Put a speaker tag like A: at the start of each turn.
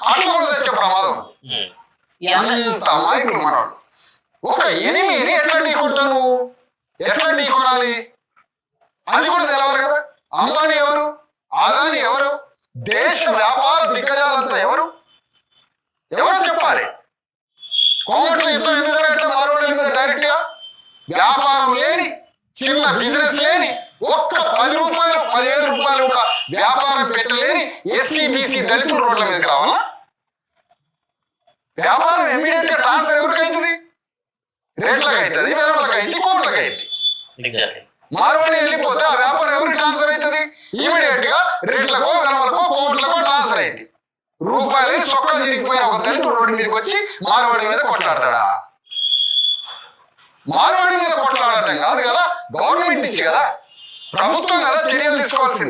A: అట్లా కూడా తెచ్చే ప్రమాదం. ఎంత అమాయకులు మనవాళ్ళు. ఒక ఎనిమిది ఎట్లా ఢీకొంటాను, ఎట్లా ఢీకొనాలి అది కూడా తెలవాలి కదా. అంబానీ ఎవరు, అదాని ఎవరు, దేశ వ్యాపార దిగ్గజాలంతా ఎవరు చెప్పాలి. కోమట్లో యుద్ధం ఎందుకు జరగట్లేదు మార్వాడీల మీద డైరెక్ట్ గా? వ్యాపారం లేని, చిన్న బిజినెస్ లేని, ఒక్క 10 రూపాయలు 15 రూపాయలు కూడా వ్యాపారం పెట్టలేని ఎస్సీ బీసీ దళితులు రోడ్ల మీదకి రావాలా? వ్యాపారం ఇమీడియట్ గా ట్రాన్స్ఫర్ ఎవరికి అవుతుంది? రేట్లకు అవుతుంది, వేలకు అవుతుంది, కోట్లకు అవుతుంది. మార్వాడి వెళ్ళిపోతే ఆ వ్యాపారం ఎవరికి ట్రాన్స్ఫర్ అవుతుంది? ఇమీడియట్ గా రేట్లకో వెలవలకో కోట్లకో ట్రాన్స్ఫర్ అయింది. రూపాయలు సొక్క తిరిగిపోయిన ఒక దళితుడు రోడ్డు మీదకి వచ్చి మార్వాడి మీద కొట్లాడతాడా? మార్వాడి మీద కొట్లాడటం కాదు కదా, గవర్నమెంట్ నుంచి కదా, ప్రభుత్వం కదా చర్యలు తీసుకోవాల్సింది.